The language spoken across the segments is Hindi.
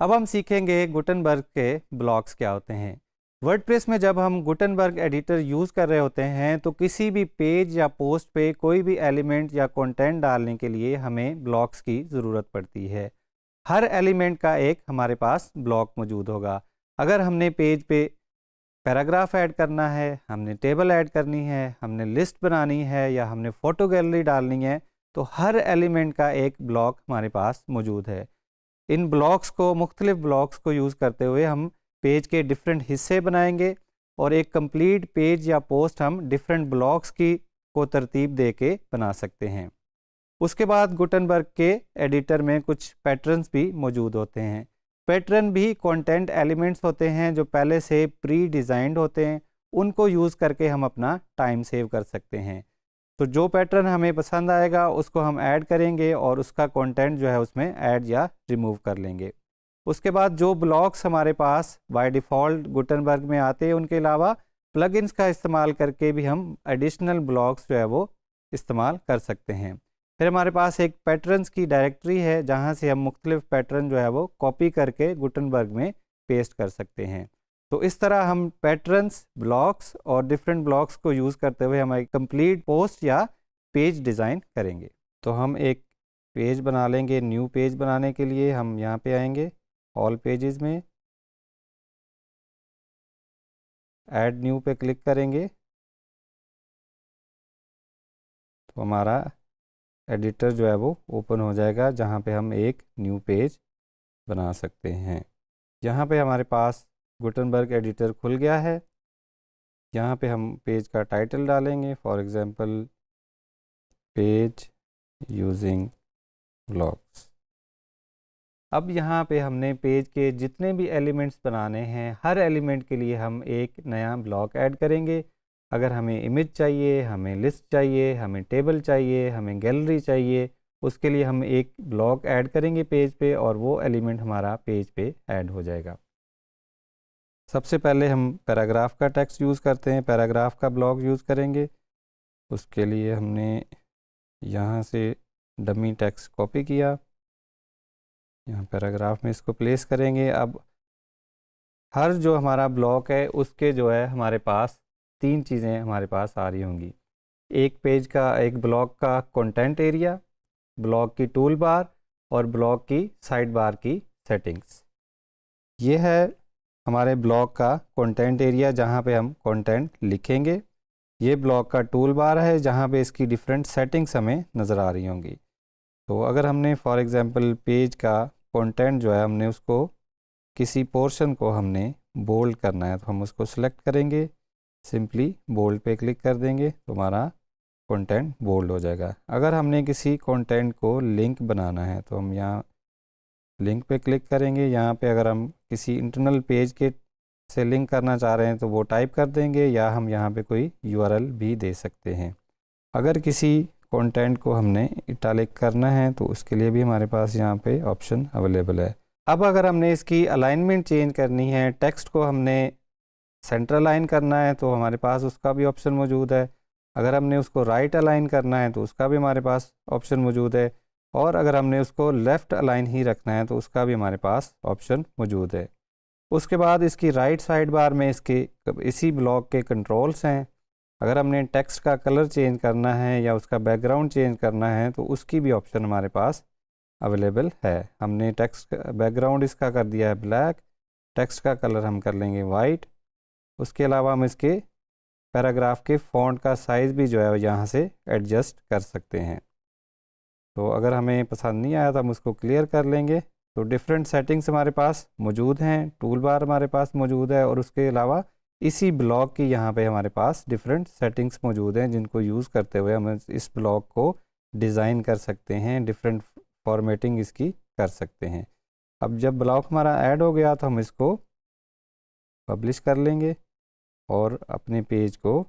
अब हम सीखेंगे गुटेनबर्ग के ब्लॉक्स क्या होते हैं। वर्डप्रेस में जब हम गुटेनबर्ग एडिटर यूज़ कर रहे होते हैं तो किसी भी पेज या पोस्ट पे कोई भी एलिमेंट या कंटेंट डालने के लिए हमें ब्लॉक्स की ज़रूरत पड़ती है। हर एलिमेंट का एक हमारे पास ब्लॉक मौजूद होगा। अगर हमने पेज पे पैराग्राफ ऐड करना है, हमने टेबल ऐड करनी है, हमने लिस्ट बनानी है या हमने फ़ोटो गैलरी डालनी है, तो हर एलिमेंट का एक ब्लॉक हमारे पास मौजूद है। इन ब्लॉक्स को मुख्तलिफ ब्लॉक्स को यूज़ करते हुए हम पेज के डिफरेंट हिस्से बनाएंगे और एक कंप्लीट पेज या पोस्ट हम डिफरेंट ब्लॉक्स की को तरतीब दे के बना सकते हैं। उसके बाद गुटेनबर्ग के एडिटर में कुछ पैटर्न्स भी मौजूद होते हैं। पैटर्न भी कंटेंट एलिमेंट्स होते हैं जो पहले से प्री डिज़ाइंड होते हैं, उनको यूज़ करके हम अपना टाइम सेव कर सकते हैं। तो जो पैटर्न हमें पसंद आएगा उसको हम ऐड करेंगे और उसका कंटेंट जो है उसमें ऐड या रिमूव कर लेंगे। उसके बाद जो ब्लॉक्स हमारे पास बाय डिफ़ॉल्ट गुटेनबर्ग में आते हैं उनके अलावा प्लगइन्स का इस्तेमाल करके भी हम एडिशनल ब्लॉक्स जो है वो इस्तेमाल कर सकते हैं। फिर हमारे पास एक पैटर्न्स की डायरेक्टरी है जहाँ से हम मुख्तलिफ पैटर्न जो है वो कॉपी करके गुटेनबर्ग में पेस्ट कर सकते हैं। तो इस तरह हम पैटर्न्स, ब्लॉक्स और डिफरेंट ब्लॉक्स को यूज़ करते हुए हम एक कंप्लीट पोस्ट या पेज डिज़ाइन करेंगे। तो हम एक पेज बना लेंगे। न्यू पेज बनाने के लिए हम यहाँ पे आएंगे ऑल पेजेस में, ऐड न्यू पे क्लिक करेंगे तो हमारा एडिटर जो है वो ओपन हो जाएगा जहाँ पे हम एक न्यू पेज बना सकते हैं। यहाँ पे हमारे पास गुटेनबर्ग एडिटर खुल गया है। यहाँ पे हम पेज का टाइटल डालेंगे, for example page using blocks. अब यहाँ पे हमने पेज के जितने भी एलिमेंट्स बनाने हैं हर एलिमेंट के लिए हम एक नया ब्लॉक ऐड करेंगे। अगर हमें इमेज चाहिए, हमें लिस्ट चाहिए, हमें टेबल चाहिए, हमें गैलरी चाहिए, उसके लिए हम एक ब्लॉक ऐड करेंगे पेज पे और वो एलिमेंट हमारा पेज पे ऐड हो जाएगा। सबसे पहले हम पैराग्राफ का टेक्स्ट यूज़ करते हैं, पैराग्राफ का ब्लॉक यूज़ करेंगे। उसके लिए हमने यहाँ से डमी टेक्स्ट कॉपी किया, यहाँ पैराग्राफ में इसको प्लेस करेंगे। अब हर जो हमारा ब्लॉक है उसके जो है हमारे पास तीन चीज़ें हमारे पास आ रही होंगी। एक पेज का, एक ब्लॉक का कंटेंट एरिया, ब्लॉक की टूल बार और ब्लॉक की साइड बार की सेटिंग्स। ये है हमारे ब्लॉक का कंटेंट एरिया जहाँ पे हम कंटेंट लिखेंगे। ये ब्लॉक का टूल बार है जहाँ पे इसकी डिफरेंट सेटिंग्स हमें नज़र आ रही होंगी। तो अगर हमने फॉर एग्ज़ाम्पल पेज का कंटेंट जो है हमने उसको किसी पोर्शन को हमने बोल्ड करना है तो हम उसको सिलेक्ट करेंगे, सिंपली बोल्ड पे क्लिक कर देंगे तो हमारा कंटेंट बोल्ड हो जाएगा। अगर हमने किसी कंटेंट को लिंक बनाना है तो हम यहाँ लिंक पे क्लिक करेंगे। यहाँ पे अगर हम किसी इंटरनल पेज के से लिंक करना चाह रहे हैं तो वो टाइप कर देंगे या हम यहाँ पे कोई URL भी दे सकते हैं। अगर किसी कंटेंट को हमने इटैलिक करना है तो उसके लिए भी हमारे पास यहाँ पे ऑप्शन अवेलेबल है। अब अगर हमने इसकी अलाइनमेंट चेंज करनी है, टेक्स्ट को हमने सेंटर अलाइन करना है तो हमारे पास उसका भी ऑप्शन मौजूद है। अगर हमने उसको राइट अलाइन करना है तो उसका भी हमारे पास ऑप्शन मौजूद है और अगर हमने उसको लेफ़्ट अलाइन ही रखना है तो उसका भी हमारे पास ऑप्शन मौजूद है। उसके बाद इसकी राइट साइड बार में इसके इसी ब्लॉक के कंट्रोल्स हैं। अगर हमने टेक्स्ट का कलर चेंज करना है या उसका बैकग्राउंड चेंज करना है तो उसकी भी ऑप्शन हमारे पास अवेलेबल है। हमने टेक्स्ट बैकग्राउंड इसका कर दिया है ब्लैक, टेक्स्ट का कलर हम कर लेंगे वाइट। उसके अलावा हम इसके पैराग्राफ के फ़ॉन्ट का साइज़ भी जो है यहाँ से एडजस्ट कर सकते हैं। तो अगर हमें पसंद नहीं आया तो हम उसको क्लियर कर लेंगे। तो डिफरेंट सेटिंग्स हमारे पास मौजूद हैं, टूल बार हमारे पास मौजूद है और उसके अलावा इसी ब्लॉक की यहाँ पे हमारे पास डिफरेंट सेटिंग्स मौजूद हैं जिनको यूज़ करते हुए हम इस ब्लॉक को डिज़ाइन कर सकते हैं, डिफरेंट फॉर्मेटिंग इसकी कर सकते हैं। अब जब ब्लॉक हमारा ऐड हो गया तो हम इसको पब्लिश कर लेंगे और अपने पेज को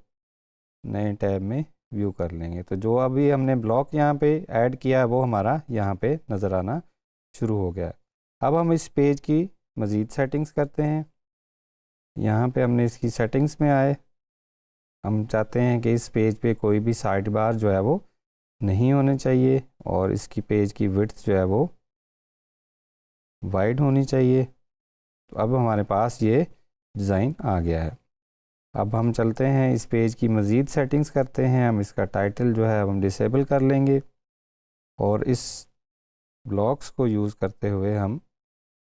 नए टैब में व्यू कर लेंगे। तो जो अभी हमने ब्लॉक यहाँ पे ऐड किया है वो हमारा यहाँ पे नज़र आना शुरू हो गया। अब हम इस पेज की मज़ीद सेटिंग्स करते हैं। यहाँ पे हमने इसकी सेटिंग्स में आए, हम चाहते हैं कि इस पेज पे कोई भी साइड बार जो है वो नहीं होने चाहिए और इसकी पेज की विड्थ जो है वो वाइड होनी चाहिए। तो अब हमारे पास ये डिज़ाइन आ गया है। अब हम चलते हैं इस पेज की मज़ीद सेटिंग्स करते हैं। हम इसका टाइटल जो है हम डिसेबल कर लेंगे और इस ब्लॉक्स को यूज़ करते हुए हम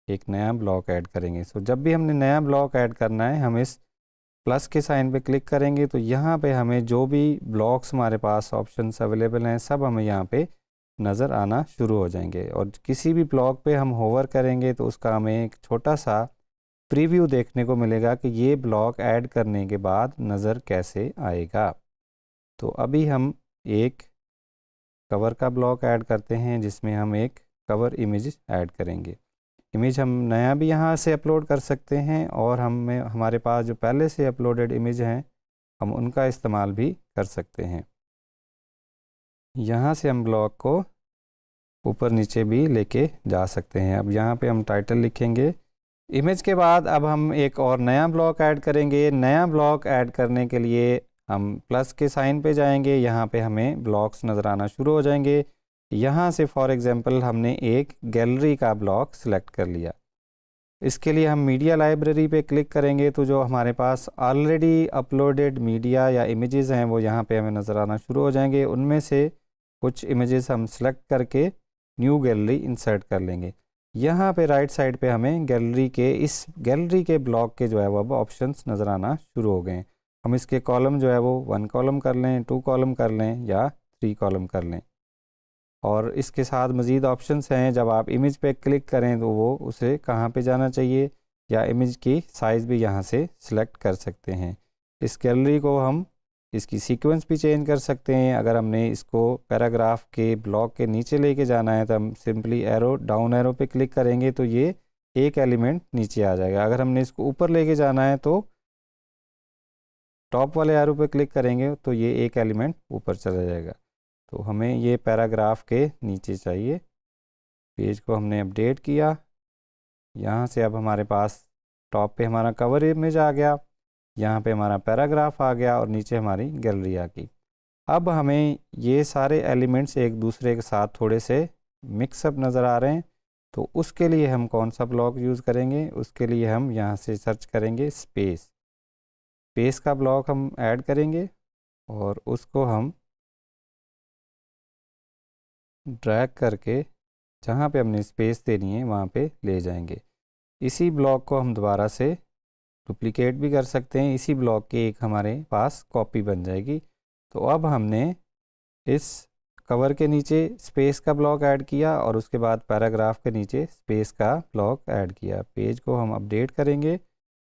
एक नया ब्लॉक ऐड करेंगे। सो जब भी हमने नया ब्लॉक ऐड करना है हम इस प्लस के साइन पे क्लिक करेंगे तो यहाँ पे हमें जो भी ब्लॉक्स हमारे पास ऑप्शंस अवेलेबल हैं सब हमें यहाँ पे नज़र आना शुरू हो जाएंगे। और किसी भी ब्लॉक पे हम होवर करेंगे तो उसका हमें एक छोटा सा प्रीव्यू देखने को मिलेगा कि ये ब्लॉक ऐड करने के बाद नज़र कैसे आएगा। तो अभी हम एक कवर का ब्लॉक ऐड करते हैं जिसमें हम एक कवर इमेज ऐड करेंगे। इमेज हम नया भी यहाँ से अपलोड कर सकते हैं और हमारे पास जो पहले से अपलोडेड इमेज हैं हम उनका इस्तेमाल भी कर सकते हैं। यहाँ से हम ब्लॉक को ऊपर नीचे भी लेके जा सकते हैं। अब यहाँ पे हम टाइटल लिखेंगे। इमेज के बाद अब हम एक और नया ब्लॉक ऐड करेंगे। नया ब्लॉक ऐड करने के लिए हम प्लस के साइन पे जाएंगे। यहाँ पे हमें ब्लॉक्स नज़र आना शुरू हो जाएंगे। यहाँ से फॉर एग्ज़ाम्पल हमने एक गैलरी का ब्लॉक सिलेक्ट कर लिया। इसके लिए हम मीडिया लाइब्रेरी पे क्लिक करेंगे तो जो हमारे पास ऑलरेडी अपलोडेड मीडिया या इमेजेस हैं वो यहाँ पे हमें नज़र आना शुरू हो जाएंगे। उनमें से कुछ इमेजेस हम सेलेक्ट करके न्यू गैलरी इंसर्ट कर लेंगे। यहाँ पे राइट साइड पे हमें इस गैलरी के ब्लॉक के जो है वो अब ऑप्शंस नज़र आना शुरू हो गए। हम इसके कॉलम जो है वो 1 कॉलम कर लें, 2 कॉलम कर लें या 3 कॉलम कर लें। और इसके साथ मज़ीद ऑप्शंस हैं। जब आप इमेज पे क्लिक करें तो वो उसे कहाँ पे जाना चाहिए या इमेज की साइज़ भी यहाँ से सिलेक्ट कर सकते हैं। इस गैलरी को हम इसकी सीक्वेंस भी चेंज कर सकते हैं। अगर हमने इसको पैराग्राफ के ब्लॉक के नीचे लेके जाना है तो हम सिंपली डाउन एरो पे क्लिक करेंगे तो ये एक एलिमेंट नीचे आ जाएगा। अगर हमने इसको ऊपर लेके जाना है तो टॉप वाले एरो पे क्लिक करेंगे तो ये एक एलिमेंट ऊपर चला जाएगा। तो हमें ये पैराग्राफ के नीचे चाहिए। पेज को हमने अपडेट किया। यहाँ से अब हमारे पास टॉप पे हमारा कवर इमेज आ गया, यहाँ पे हमारा पैराग्राफ आ गया और नीचे हमारी गैलरी आ गई। अब हमें ये सारे एलिमेंट्स एक दूसरे के साथ थोड़े से मिक्सअप नज़र आ रहे हैं। तो उसके लिए हम कौन सा ब्लॉक यूज़ करेंगे? उसके लिए हम यहाँ से सर्च करेंगे स्पेस का ब्लॉक हम ऐड करेंगे और उसको हम ड्रैग करके जहाँ पे हमने स्पेस देनी है वहाँ पे ले जाएंगे। इसी ब्लॉक को हम दोबारा से डुप्लिकेट भी कर सकते हैं। इसी ब्लॉक की एक हमारे पास कॉपी बन जाएगी। तो अब हमने इस कवर के नीचे स्पेस का ब्लॉक ऐड किया और उसके बाद पैराग्राफ के नीचे स्पेस का ब्लॉक ऐड किया। पेज को हम अपडेट करेंगे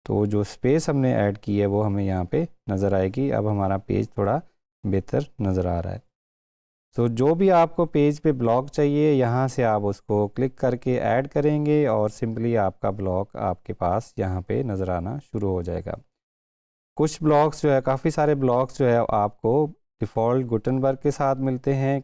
तो जो स्पेस हमने ऐड की है वो हमें यहाँ पे नज़र आएगी। अब हमारा पेज थोड़ा बेहतर नज़र आ रहा है। तो जो भी आपको पेज पे ब्लॉक चाहिए यहाँ से आप उसको क्लिक करके ऐड करेंगे और सिंपली आपका ब्लॉक आपके पास यहाँ पे नज़र आना शुरू हो जाएगा। कुछ ब्लॉक्स जो है, काफ़ी सारे ब्लॉक्स जो है आपको डिफ़ॉल्ट गुटनबर्ग के साथ मिलते हैं।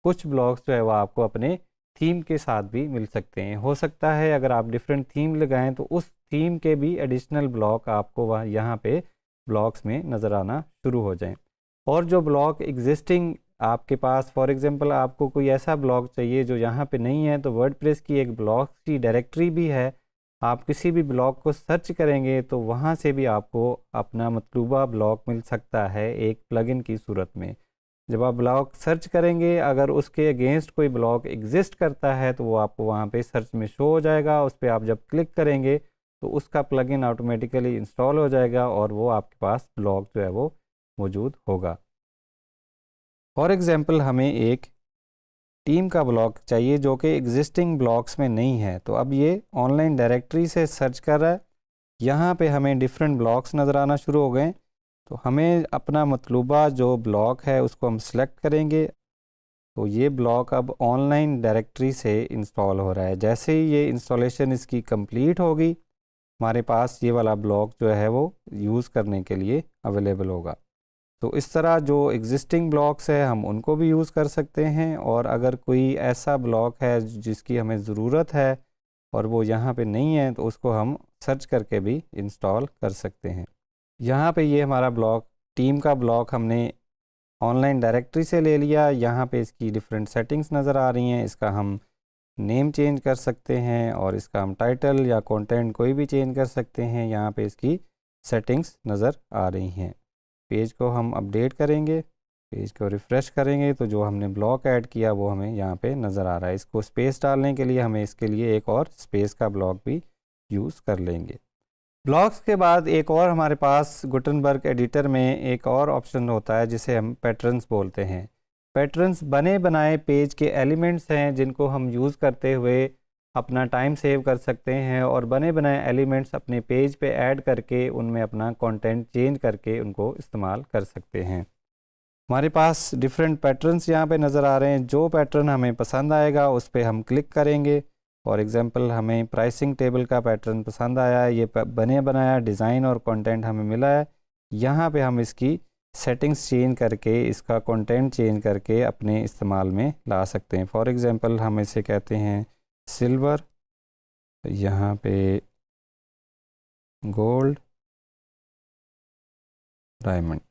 कुछ ब्लॉक्स जो है वो आपको अपने थीम के साथ भी मिल सकते हैं। हो सकता है अगर आप डिफरेंट थीम लगाएं तो उस थीम के भी एडिशनल ब्लॉक आपको वह यहाँ पे ब्लॉक्स में नज़र आना शुरू हो जाएं। और जो ब्लॉक एग्जिस्टिंग आपके पास, फॉर एग्जांपल आपको कोई ऐसा ब्लॉक चाहिए जो यहाँ पे नहीं है तो वर्डप्रेस की एक ब्लॉक की डायरेक्टरी भी है। आप किसी भी ब्लॉक को सर्च करेंगे तो वहाँ से भी आपको अपना मतलूबा ब्लॉक मिल सकता है एक प्लगइन की सूरत में। जब आप ब्लॉक सर्च करेंगे अगर उसके अगेंस्ट कोई ब्लॉक एग्जिस्ट करता है तो वो आपको वहाँ पे सर्च में शो हो जाएगा। उस पर आप जब क्लिक करेंगे तो उसका प्लगइन ऑटोमेटिकली इंस्टॉल हो जाएगा और वो आपके पास ब्लॉक जो है वो मौजूद होगा। फॉर एग्ज़ाम्पल हमें एक टीम का ब्लॉक चाहिए जो कि एग्जिस्टिंग ब्लॉक्स में नहीं है। तो अब ये ऑनलाइन डायरेक्टरी से सर्च कर रहा है। यहाँ पे हमें डिफरेंट ब्लॉक्स नज़र आना शुरू हो गए। तो हमें अपना मतलूबा जो ब्लॉक है उसको हम सेलेक्ट करेंगे। तो ये ब्लॉक अब ऑनलाइन डायरेक्टरी से इंस्टॉल हो रहा है। जैसे ही ये इंस्टॉलेशन इसकी कंप्लीट होगी हमारे पास ये वाला ब्लॉक जो है वो यूज़ करने के लिए अवेलेबल होगा। तो इस तरह जो एग्जिस्टिंग ब्लॉक्स है हम उनको भी यूज़ कर सकते हैं, और अगर कोई ऐसा ब्लॉक है जिसकी हमें ज़रूरत है और वो यहाँ पे नहीं है तो उसको हम सर्च करके भी इंस्टॉल कर सकते हैं। यहाँ पे ये हमारा ब्लॉक, टीम का ब्लॉक हमने ऑनलाइन डायरेक्टरी से ले लिया। यहाँ पे इसकी डिफरेंट सेटिंग्स नज़र आ रही हैं। इसका हम नेम चेंज कर सकते हैं और इसका हम टाइटल या कंटेंट कोई भी चेंज कर सकते हैं। यहाँ पे इसकी सेटिंग्स नज़र आ रही हैं। पेज को हम अपडेट करेंगे, पेज को रिफ़्रेश करेंगे तो जो हमने ब्लॉक ऐड किया वो हमें यहाँ पे नज़र आ रहा है। इसको स्पेस डालने के लिए हमें इसके लिए एक और स्पेस का ब्लॉक भी यूज़ कर लेंगे। ब्लॉक्स के बाद एक और हमारे पास गुटनबर्ग एडिटर में एक और ऑप्शन होता है जिसे हम पैटर्न्स बोलते हैं। पैटर्न्स बने बनाए पेज के एलिमेंट्स हैं जिनको हम यूज़ करते हुए अपना टाइम सेव कर सकते हैं और बने बनाए एलिमेंट्स अपने पेज पे ऐड करके उनमें अपना कंटेंट चेंज करके उनको इस्तेमाल कर सकते हैं। हमारे पास डिफरेंट पैटर्न्स यहाँ पे नज़र आ रहे हैं। जो पैटर्न हमें पसंद आएगा उस पर हम क्लिक करेंगे। फॉर एग्ज़ाम्पल हमें प्राइसिंग टेबल का पैटर्न पसंद आया है, ये बने बनाया डिज़ाइन और कंटेंट हमें मिला है। यहाँ पे हम इसकी सेटिंग्स चेंज करके इसका कंटेंट चेंज करके अपने इस्तेमाल में ला सकते हैं। फॉर एग्ज़ाम्पल हम इसे कहते हैं सिल्वर, यहाँ पे गोल्ड, डायमंड।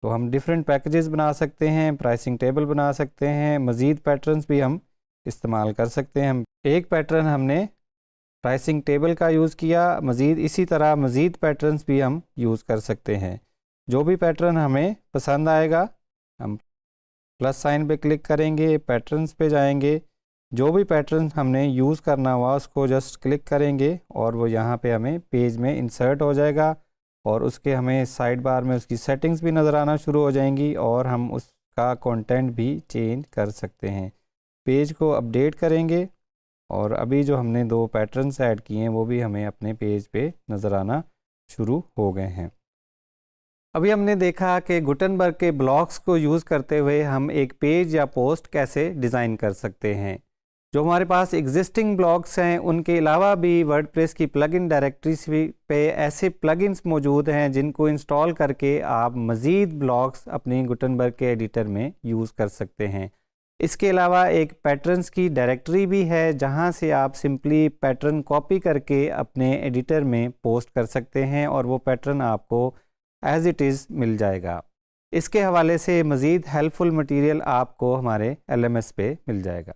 तो हम डिफरेंट पैकेजेस बना सकते हैं, प्राइसिंग टेबल बना सकते हैं, मज़ीद पैटर्न्स भी हम इस्तेमाल कर सकते हैं। एक पैटर्न हमने प्राइसिंग टेबल का यूज़ किया, मज़ीद इसी तरह मज़ीद पैटर्न्स भी हम यूज़ कर सकते हैं। जो भी पैटर्न हमें पसंद आएगा हम प्लस साइन पे क्लिक करेंगे, पैटर्न्स पे जाएंगे, जो भी पैटर्न हमने यूज़ करना हुआ उसको जस्ट क्लिक करेंगे और वो यहाँ पे हमें पेज में इंसर्ट हो जाएगा और उसके हमें साइड बार में उसकी सेटिंग्स भी नज़र आना शुरू हो जाएंगी और हम उसका कंटेंट भी चेंज कर सकते हैं। पेज को अपडेट करेंगे और अभी जो हमने 2 पैटर्न्स ऐड किए हैं वो भी हमें अपने पेज पे नज़र आना शुरू हो गए हैं। अभी हमने देखा कि गुटनबर्ग के ब्लॉक्स को यूज़ करते हुए हम एक पेज या पोस्ट कैसे डिज़ाइन कर सकते हैं। जो हमारे पास एग्जिस्टिंग ब्लॉग्स हैं उनके अलावा भी वर्डप्रेस की प्लगइन डायरेक्टरीज पे ऐसे प्लगइन्स मौजूद हैं जिनको इंस्टॉल करके आप मज़ीद ब्लॉग्स अपने गुटनबर्ग के एडिटर में यूज़ कर सकते हैं। इसके अलावा एक पैटर्न्स की डायरेक्टरी भी है जहां से आप सिंपली पैटर्न कॉपी करके अपने एडिटर में पोस्ट कर सकते हैं और वो पैटर्न आपको एज़ इट इज़ मिल जाएगा। इसके हवाले से मज़ीद हेल्पफुल मटेरियल आपको हमारे LMS पे मिल जाएगा।